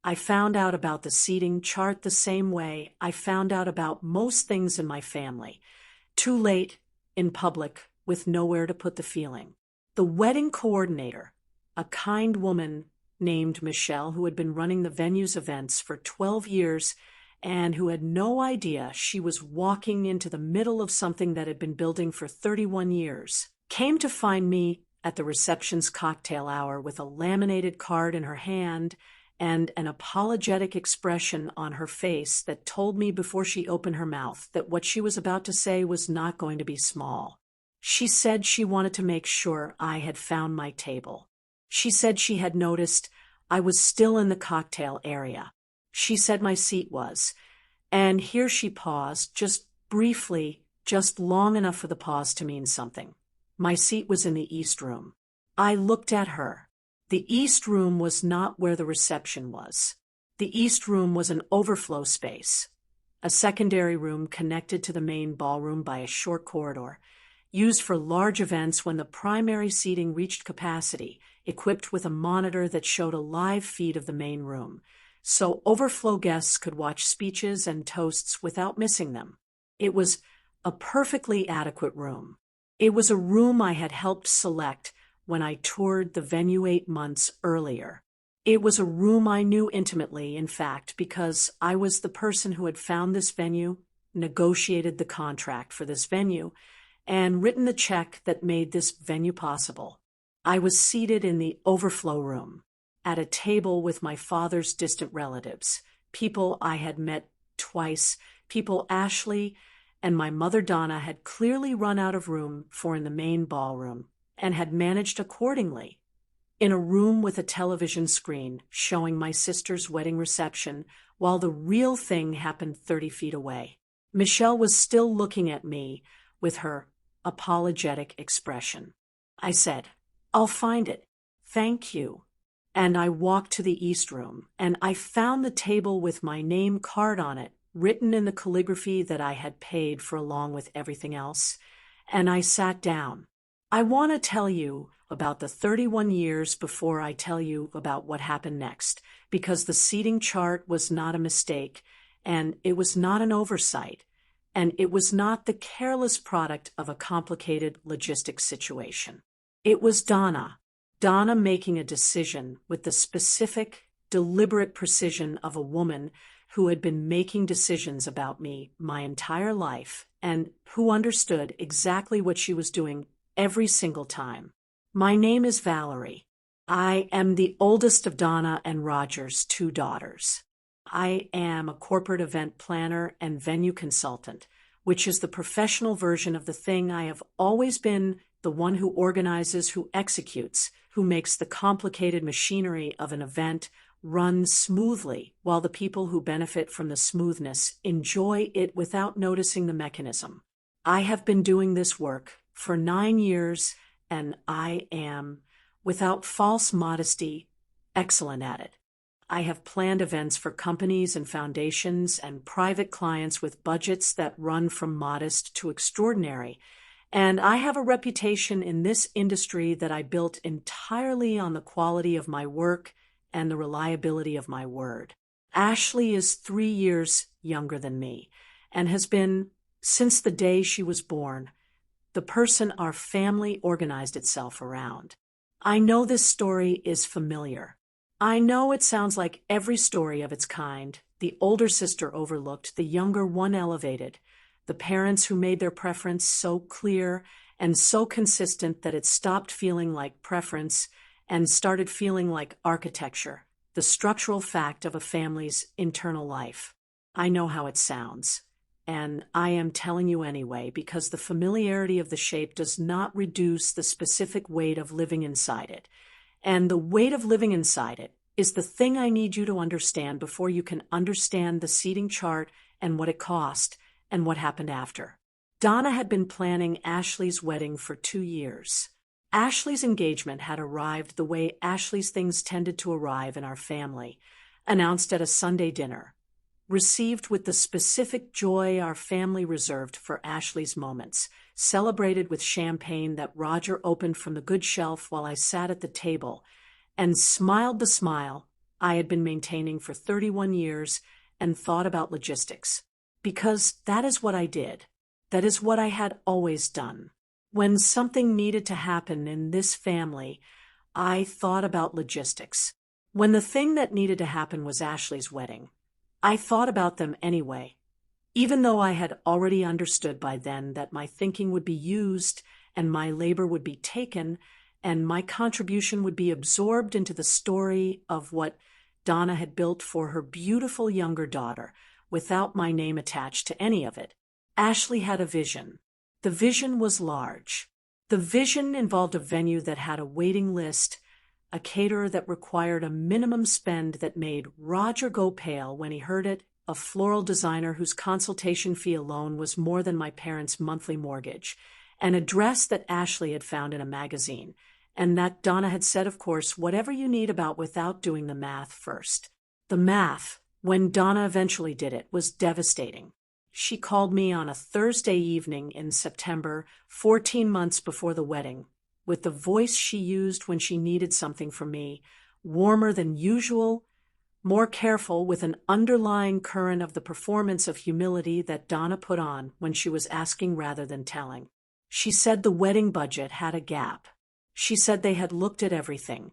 I found out about the seating chart the same way I found out about most things in my family. Too late, in public, with nowhere to put the feeling. The wedding coordinator, a kind woman named Michelle who had been running the venue's events for 12 years and who had no idea she was walking into the middle of something that had been building for 31 years, came to find me at the reception's cocktail hour with a laminated card in her hand and an apologetic expression on her face that told me before she opened her mouth that what she was about to say was not going to be small. She said she wanted to make sure I had found my table. She said she had noticed I was still in the cocktail area. She said my seat was. And here she paused, just briefly, just long enough for the pause to mean something. My seat was in the East Room. I looked at her. The East Room was not where the reception was. The East Room was an overflow space, a secondary room connected to the main ballroom by a short corridor, used for large events when the primary seating reached capacity, equipped with a monitor that showed a live feed of the main room, so overflow guests could watch speeches and toasts without missing them. It was a perfectly adequate room. It was a room I had helped select when I toured the venue 8 months earlier. It was a room I knew intimately, in fact, because I was the person who had found this venue, negotiated the contract for this venue, and written the check that made this venue possible. I was seated in the overflow room, at a table with my father's distant relatives, people I had met twice, people Ashley and my mother Donna had clearly run out of room for in the main ballroom, and had managed accordingly. In a room with a television screen showing my sister's wedding reception, while the real thing happened 30 feet away. Michelle was still looking at me with her apologetic expression. I said, "I'll find it. Thank you." And I walked to the East Room, and I found the table with my name card on it, written in the calligraphy that I had paid for along with everything else, and I sat down. I want to tell you about the 31 years before I tell you about what happened next, because the seating chart was not a mistake, and it was not an oversight, and it was not the careless product of a complicated logistics situation. It was Donna making a decision with the specific, deliberate precision of a woman who had been making decisions about me my entire life and who understood exactly what she was doing every single time. My name is Valerie. I am the oldest of Donna and Roger's 2 daughters. I am a corporate event planner and venue consultant, which is the professional version of the thing I have always been, the one who organizes, who executes, who makes the complicated machinery of an event run smoothly while the people who benefit from the smoothness enjoy it without noticing the mechanism. I have been doing this work for 9 years, and I am, without false modesty, excellent at it. I have planned events for companies and foundations and private clients with budgets that run from modest to extraordinary, and I have a reputation in this industry that I built entirely on the quality of my work and the reliability of my word. Ashley is 3 years younger than me and has been, since the day she was born, the person our family organized itself around. I know this story is familiar. I know it sounds like every story of its kind, the older sister overlooked, the younger one elevated, the parents who made their preference so clear and so consistent that it stopped feeling like preference and started feeling like architecture, the structural fact of a family's internal life. I know how it sounds, and I am telling you anyway because the familiarity of the shape does not reduce the specific weight of living inside it. And the weight of living inside it is the thing I need you to understand before you can understand the seating chart and what it cost and what happened after. Donna had been planning Ashley's wedding for 2 years. Ashley's engagement had arrived the way Ashley's things tended to arrive in our family, announced at a Sunday dinner, received with the specific joy our family reserved for Ashley's moments, celebrated with champagne that Roger opened from the good shelf while I sat at the table, and smiled the smile I had been maintaining for 31 years and thought about logistics. Because that is what I did. That is what I had always done. When something needed to happen in this family, I thought about logistics. When the thing that needed to happen was Ashley's wedding, I thought about them anyway. Even though I had already understood by then that my thinking would be used and my labor would be taken and my contribution would be absorbed into the story of what Donna had built for her beautiful younger daughter, without my name attached to any of it. Ashley had a vision. The vision was large. The vision involved a venue that had a waiting list, a caterer that required a minimum spend that made Roger go pale when he heard it, a floral designer whose consultation fee alone was more than my parents' monthly mortgage, and a dress that Ashley had found in a magazine, and that Donna had said, of course, whatever you need about without doing the math first. The math, when Donna eventually did it, was devastating. She called me on a Thursday evening in September, 14 months before the wedding, with the voice she used when she needed something from me, warmer than usual, more careful, with an underlying current of the performance of humility that Donna put on when she was asking rather than telling. She said the wedding budget had a gap. She said they had looked at everything,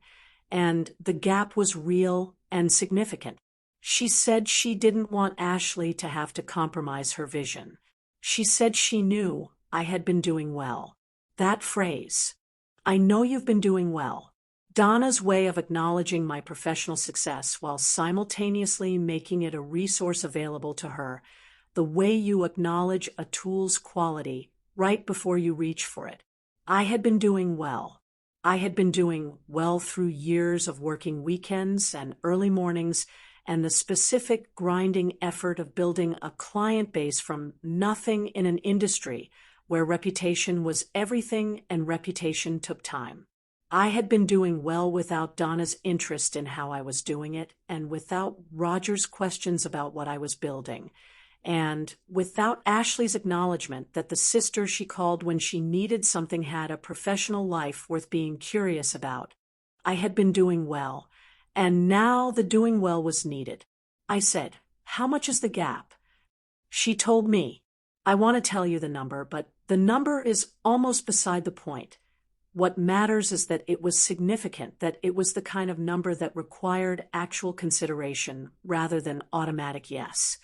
and the gap was real and significant. She said she didn't want Ashley to have to compromise her vision. She said she knew I had been doing well. That phrase, "I know you've been doing well," Donna's way of acknowledging my professional success while simultaneously making it a resource available to her, the way you acknowledge a tool's quality right before you reach for it. I had been doing well. I had been doing well through years of working weekends and early mornings and the specific grinding effort of building a client base from nothing in an industry where reputation was everything and reputation took time. I had been doing well without Donna's interest in how I was doing it, and without Roger's questions about what I was building, and without Ashley's acknowledgement that the sister she called when she needed something had a professional life worth being curious about. I had been doing well, and now the doing well was needed. I said, "How much is the gap?" She told me. "I want to tell you the number, but the number is almost beside the point. What matters is that it was significant, that it was the kind of number that required actual consideration rather than automatic yes,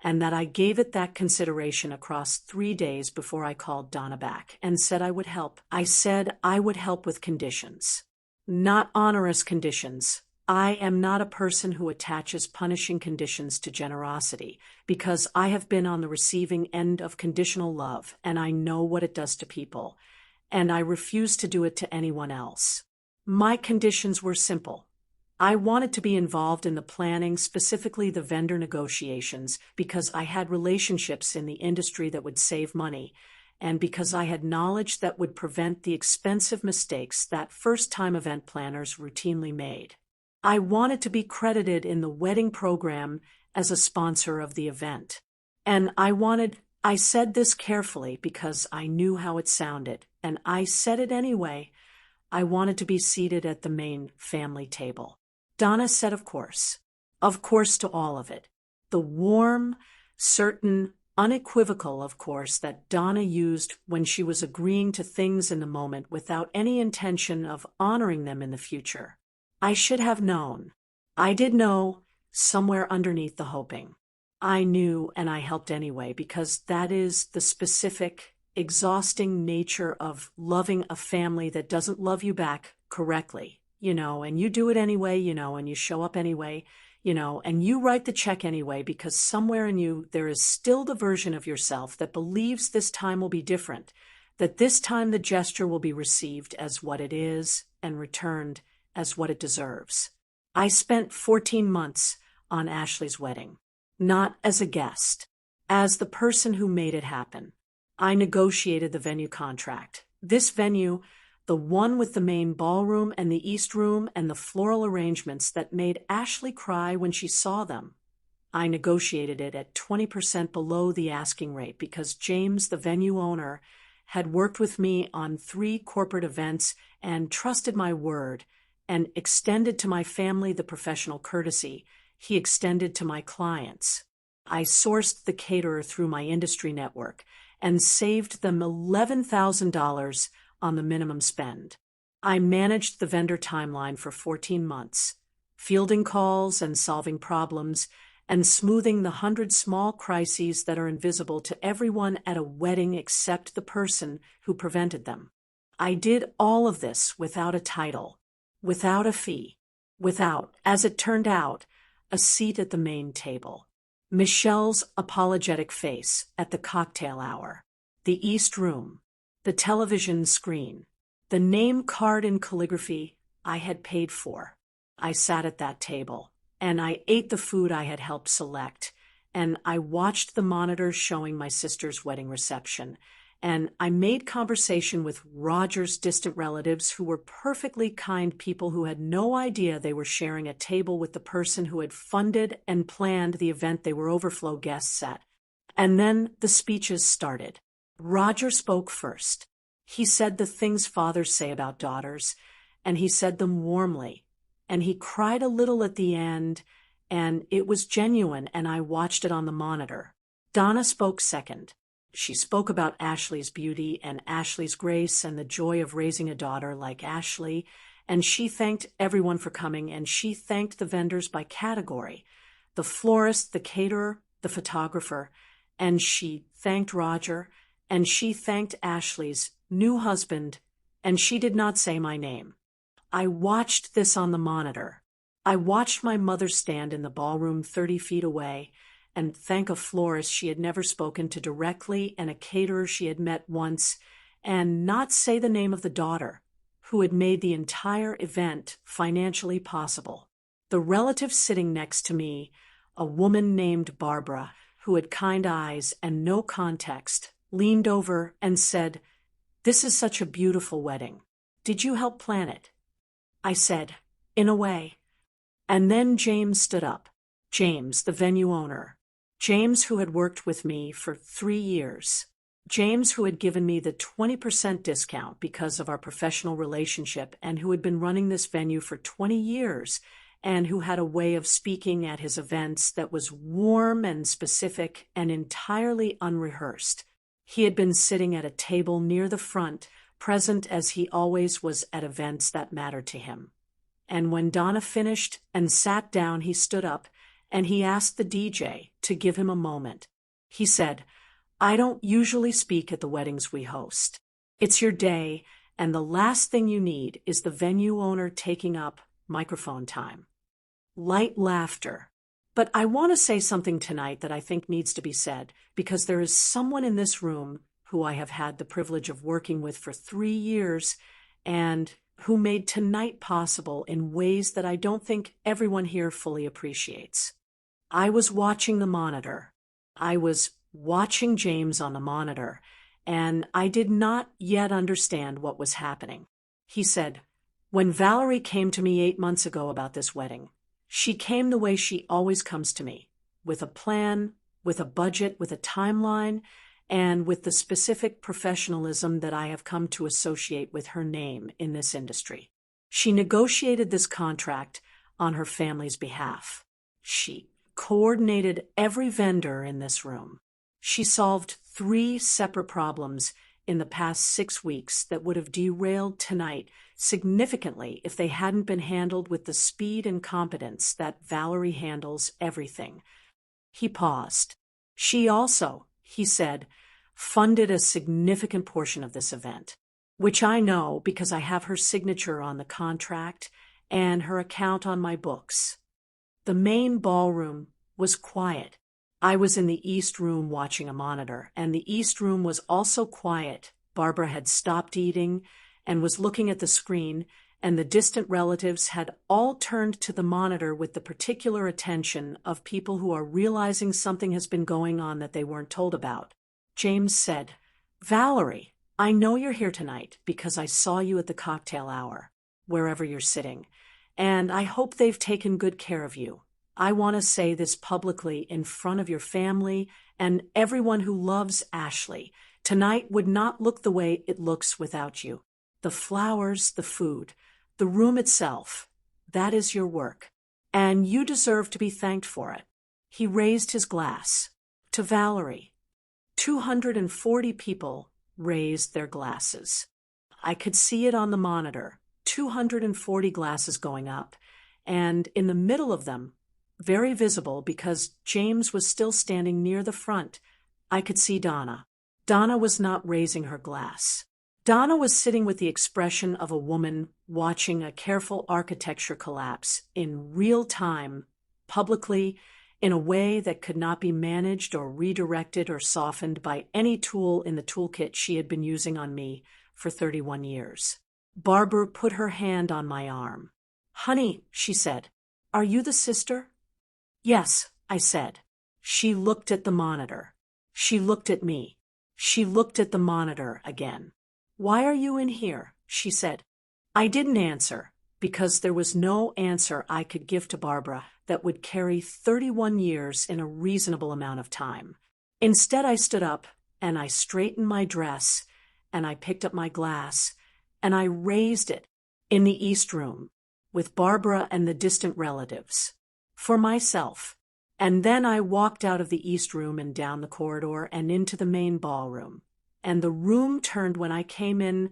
and that I gave it that consideration across 3 days before I called Donna back and said I would help. I said I would help with conditions. Not onerous conditions. I am not a person who attaches punishing conditions to generosity, because I have been on the receiving end of conditional love, and I know what it does to people, and I refuse to do it to anyone else. My conditions were simple. I wanted to be involved in the planning, specifically the vendor negotiations, because I had relationships in the industry that would save money, and because I had knowledge that would prevent the expensive mistakes that first-time event planners routinely made. I wanted to be credited in the wedding program as a sponsor of the event. And I said this carefully because I knew how it sounded, and I said it anyway. I wanted to be seated at the main family table. Donna said, of course to all of it. The warm, certain, unequivocal of course that Donna used when she was agreeing to things in the moment without any intention of honoring them in the future. I should have known. I did know, somewhere underneath the hoping. I knew, and I helped anyway, because that is the specific, exhausting nature of loving a family that doesn't love you back correctly, and you do it anyway, and you show up anyway, and you write the check anyway, because somewhere in you there is still the version of yourself that believes this time will be different, that this time the gesture will be received as what it is and returned as what it deserves. I spent 14 months on Ashley's wedding, not as a guest, as the person who made it happen. I negotiated the venue contract. This venue, the one with the main ballroom and the East Room and the floral arrangements that made Ashley cry when she saw them. I negotiated it at 20% below the asking rate because James, the venue owner, had worked with me on 3 corporate events and trusted my word and extended to my family the professional courtesy he extended to my clients. I sourced the caterer through my industry network and saved them $11,000 on the minimum spend. I managed the vendor timeline for 14 months, fielding calls and solving problems, and smoothing the 100 small crises that are invisible to everyone at a wedding except the person who prevented them. I did all of this without a title, without a fee, without, as it turned out, a seat at the main table. Michelle's apologetic face at the cocktail hour, the East Room, the television screen, the name card in calligraphy I had paid for. I sat at that table, and I ate the food I had helped select, and I watched the monitors showing my sister's wedding reception, and I made conversation with Roger's distant relatives who were perfectly kind people who had no idea they were sharing a table with the person who had funded and planned the event they were Overflow guests at. And then the speeches started. Roger spoke first. He said the things fathers say about daughters, and he said them warmly, and he cried a little at the end, and it was genuine, and I watched it on the monitor. Donna spoke second. She spoke about Ashley's beauty and Ashley's grace and the joy of raising a daughter like Ashley, and she thanked everyone for coming, and she thanked the vendors by category, the florist, the caterer, the photographer, and she thanked Roger, and she thanked Ashley's new husband, and she did not say my name. I watched this on the monitor. I watched my mother stand in the ballroom 30 feet away and thank a florist she had never spoken to directly and a caterer she had met once, and not say the name of the daughter who had made the entire event financially possible. The relative sitting next to me, a woman named Barbara, who had kind eyes and no context, leaned over and said, "This is such a beautiful wedding. Did you help plan it?" I said, "In a way." And then James stood up. James, the venue owner. James, who had worked with me for 3 years. James, who had given me the 20% discount because of our professional relationship and who had been running this venue for 20 years and who had a way of speaking at his events that was warm and specific and entirely unrehearsed. He had been sitting at a table near the front, present as he always was at events that mattered to him. And when Donna finished and sat down, he stood up and he asked the DJ to give him a moment. He said, "I don't usually speak at the weddings we host. It's your day, and the last thing you need is the venue owner taking up microphone time." Light laughter. But I want to say something tonight that I think needs to be said, because there is someone in this room who I have had the privilege of working with for 3 years and who made tonight possible in ways that I don't think everyone here fully appreciates. I was watching the monitor. I was watching James on the monitor, and I did not yet understand what was happening. He said, "When Valerie came to me 8 months ago about this wedding, she came the way she always comes to me, with a plan, with a budget, with a timeline, and with the specific professionalism that I have come to associate with her name in this industry. She negotiated this contract on her family's behalf. She coordinated every vendor in this room. She solved 3 separate problems in the past 6 weeks that would have derailed tonight significantly if they hadn't been handled with the speed and competence that Valerie handles everything." He paused. "She also," he said, "funded a significant portion of this event, which I know because I have her signature on the contract and her account on my books." The main ballroom was quiet. I was in the East Room watching a monitor, and the East Room was also quiet. Barbara had stopped eating and was looking at the screen, and the distant relatives had all turned to the monitor with the particular attention of people who are realizing something has been going on that they weren't told about. James said, "Valerie, I know you're here tonight because I saw you at the cocktail hour, wherever you're sitting, and I hope they've taken good care of you. I want to say this publicly in front of your family and everyone who loves Ashley. Tonight would not look the way it looks without you. The flowers, the food, The room itself, that is your work. And you deserve to be thanked for it. He raised his glass. To Valerie. 240 people raised their glasses. I could see it on the monitor, 240 glasses going up, and in the middle of them, very visible because James was still standing near the front, I could see Donna. Donna was not raising her glass. Donna was sitting with the expression of a woman watching a careful architecture collapse in real time, publicly, in a way that could not be managed or redirected or softened by any tool in the toolkit she had been using on me for 31 years. Barbara put her hand on my arm. "Honey," she said, "are you the sister?" "Yes," I said. She looked at the monitor. She looked at me. She looked at the monitor again. "Why are you in here?" she said. I didn't answer, because there was no answer I could give to Barbara that would carry 31 years in a reasonable amount of time. Instead, I stood up, and I straightened my dress, and I picked up my glass, and I raised it in the East Room, with Barbara and the distant relatives, for myself. And then I walked out of the East Room and down the corridor and into the main ballroom. And the room turned when I came in,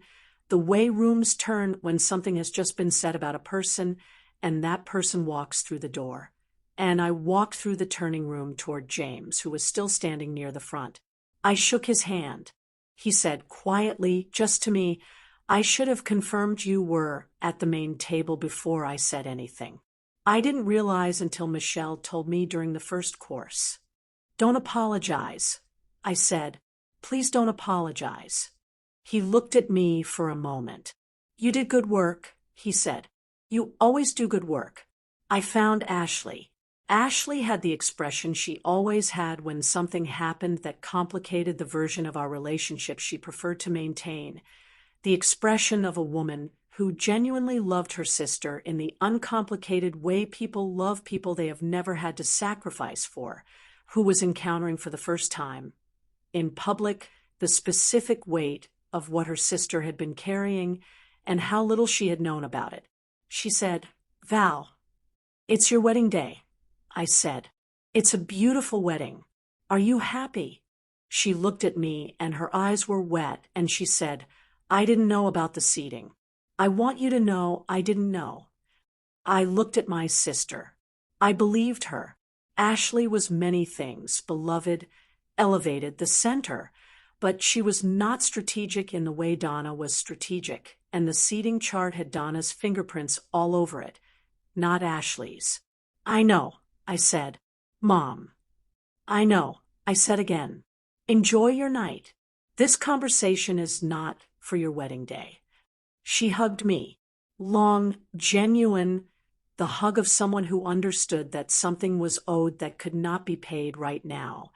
the way rooms turn when something has just been said about a person, and that person walks through the door. And I walked through the turning room toward James, who was still standing near the front. I shook his hand. He said quietly, just to me, "I should have confirmed you were at the main table before I said anything. I didn't realize until Michelle told me during the first course." "Don't apologize," I said. "Please don't apologize." He looked at me for a moment. "You did good work," he said. "You always do good work." I found Ashley. Ashley had the expression she always had when something happened that complicated the version of our relationship she preferred to maintain. The expression of a woman who genuinely loved her sister in the uncomplicated way people love people they have never had to sacrifice for, who was encountering for the first time, in public, the specific weight of what her sister had been carrying and how little she had known about it. She said, "Val, it's your wedding day." I said, "It's a beautiful wedding. Are you happy?" She looked at me and her eyes were wet and she said, "I didn't know about the seating. I want you to know I didn't know." I looked at my sister. I believed her. Ashley was many things, beloved, elevated, the center, but she was not strategic in the way Donna was strategic, and the seating chart had Donna's fingerprints all over it, not Ashley's. "I know," I said. "Mom." "I know," I said again. "Enjoy your night. This conversation is not for your wedding day." She hugged me. Long, genuine, the hug of someone who understood that something was owed that could not be paid right now,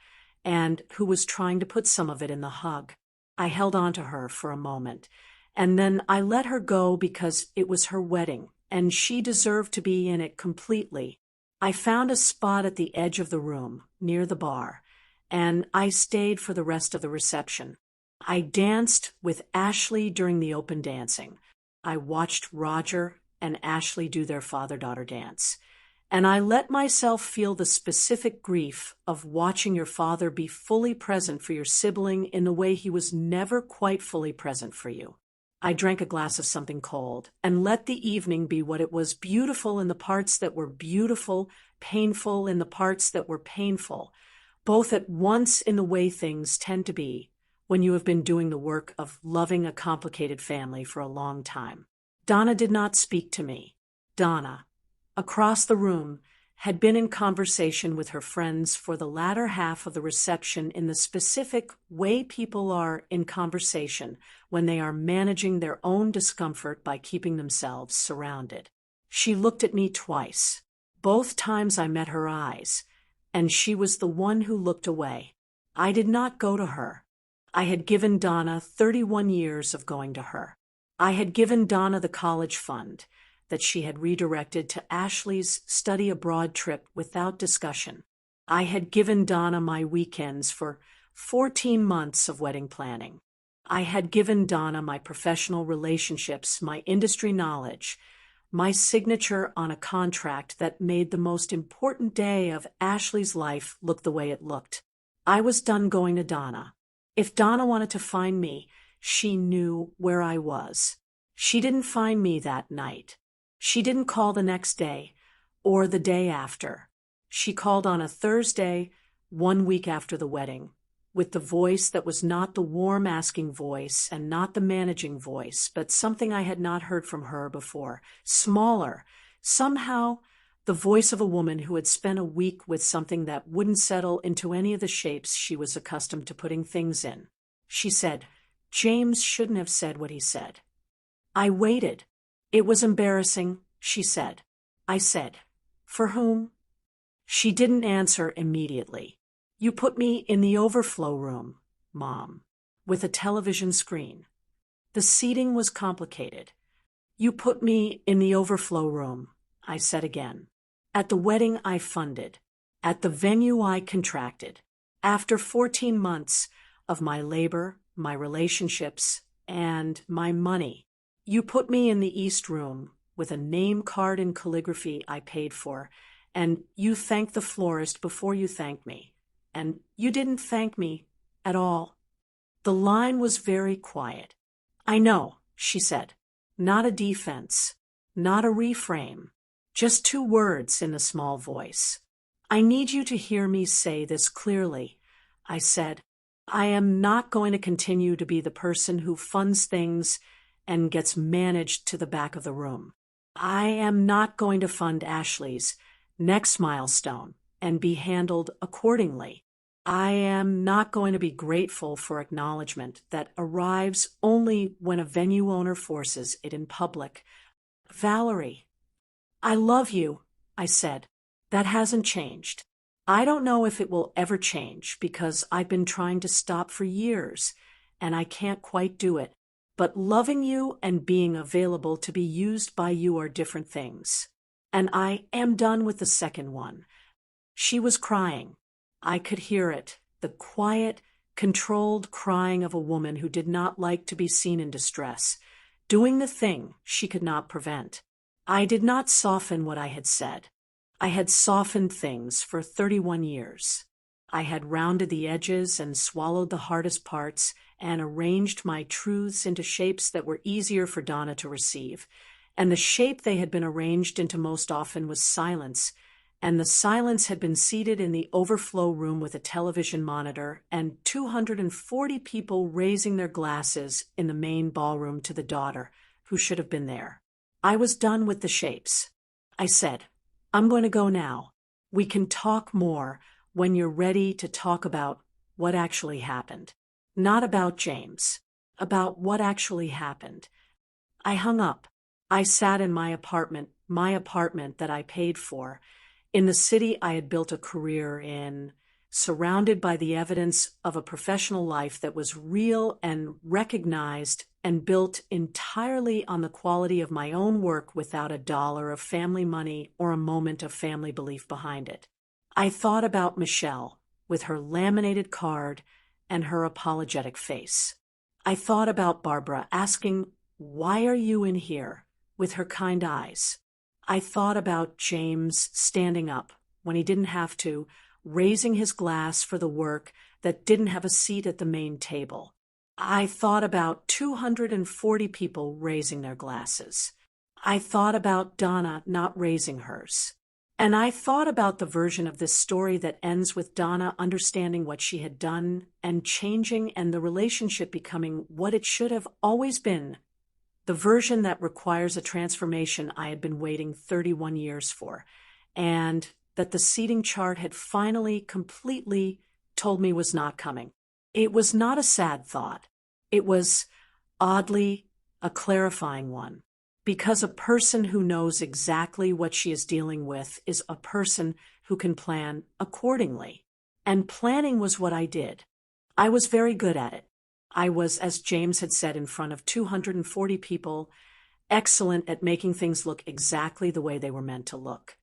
and who was trying to put some of it in the hug. I held on to her for a moment, and then I let her go because it was her wedding, and she deserved to be in it completely. I found a spot at the edge of the room, near the bar, and I stayed for the rest of the reception. I danced with Ashley during the open dancing. I watched Roger and Ashley do their father-daughter dance. And I let myself feel the specific grief of watching your father be fully present for your sibling in the way he was never quite fully present for you. I drank a glass of something cold and let the evening be what it was, beautiful in the parts that were beautiful, painful in the parts that were painful, both at once in the way things tend to be when you have been doing the work of loving a complicated family for a long time. Donna did not speak to me. Donna, across the room, had been in conversation with her friends for the latter half of the reception in the specific way people are in conversation when they are managing their own discomfort by keeping themselves surrounded. She looked at me twice. Both times I met her eyes, and she was the one who looked away. I did not go to her. I had given Donna 31 years of going to her. I had given Donna the college fund that she had redirected to Ashley's study abroad trip without discussion. I had given Donna my weekends for 14 months of wedding planning. I had given Donna my professional relationships, my industry knowledge, my signature on a contract that made the most important day of Ashley's life look the way it looked. I was done going to Donna. If Donna wanted to find me, she knew where I was. She didn't find me that night. She didn't call the next day or the day after. She called on a Thursday, 1 week after the wedding, with the voice that was not the warm asking voice and not the managing voice, but something I had not heard from her before, smaller, somehow the voice of a woman who had spent a week with something that wouldn't settle into any of the shapes she was accustomed to putting things in. She said, "James shouldn't have said what he said." I waited. "It was embarrassing," she said. I said, "For whom?" She didn't answer immediately. "You put me in the overflow room, Mom, with a television screen. The seating was complicated. You put me in the overflow room," I said again. "At the wedding I funded. At the venue I contracted. After 14 months of my labor, my relationships, and my money. You put me in the East Room with a name card in calligraphy I paid for, and you thanked the florist before you thanked me. And you didn't thank me at all." The line was very quiet. "I know," she said. Not a defense, not a reframe, just 2 words in a small voice. "I need you to hear me say this clearly," I said. "I am not going to continue to be the person who funds things and gets managed to the back of the room. I am not going to fund Ashley's next milestone and be handled accordingly. I am not going to be grateful for acknowledgement that arrives only when a venue owner forces it in public. Valerie, I love you," I said. "That hasn't changed. I don't know if it will ever change because I've been trying to stop for years and I can't quite do it. But loving you and being available to be used by you are different things. And I am done with the second one." She was crying. I could hear it, the quiet, controlled crying of a woman who did not like to be seen in distress, doing the thing she could not prevent. I did not soften what I had said. I had softened things for 31 years. I had rounded the edges and swallowed the hardest parts and arranged my truths into shapes that were easier for Donna to receive. And the shape they had been arranged into most often was silence, and the silence had been seated in the overflow room with a television monitor and 240 people raising their glasses in the main ballroom to the daughter who should have been there. I was done with the shapes. I said, "I'm going to go now. We can talk more when you're ready to talk about what actually happened. Not about James. About what actually happened." I hung up. I sat in my apartment that I paid for, in the city I had built a career in, surrounded by the evidence of a professional life that was real and recognized and built entirely on the quality of my own work without a dollar of family money or a moment of family belief behind it. I thought about Michelle with her laminated card and her apologetic face. I thought about Barbara asking, "Why are you in here?" with her kind eyes. I thought about James standing up when he didn't have to, raising his glass for the work that didn't have a seat at the main table. I thought about 240 people raising their glasses. I thought about Donna not raising hers. And I thought about the version of this story that ends with Donna understanding what she had done and changing and the relationship becoming what it should have always been. The version that requires a transformation I had been waiting 31 years for, and that the seating chart had finally completely told me was not coming. It was not a sad thought. It was, oddly, a clarifying one. Because a person who knows exactly what she is dealing with is a person who can plan accordingly. And planning was what I did. I was very good at it. I was, as James had said in front of 240 people, excellent at making things look exactly the way they were meant to look.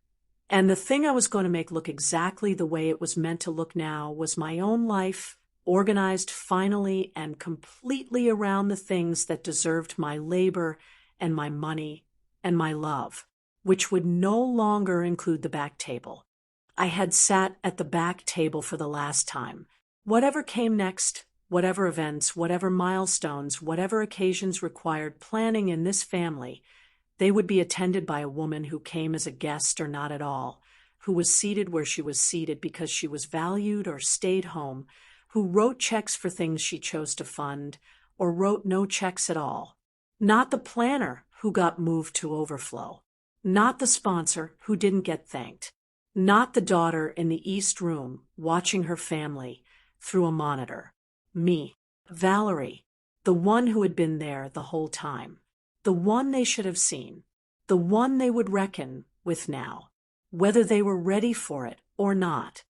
And the thing I was going to make look exactly the way it was meant to look now was my own life, organized finally and completely around the things that deserved my labor and my money and my love, which would no longer include the back table. I had sat at the back table for the last time. Whatever came next, whatever events, whatever milestones, whatever occasions required planning in this family, they would be attended by a woman who came as a guest or not at all, who was seated where she was seated because she was valued or stayed home, who wrote checks for things she chose to fund or wrote no checks at all. Not the planner who got moved to Overflow. Not the sponsor who didn't get thanked. Not the daughter in the East Room watching her family through a monitor. Me, Valerie, the one who had been there the whole time. The one they should have seen. The one they would reckon with now, whether they were ready for it or not.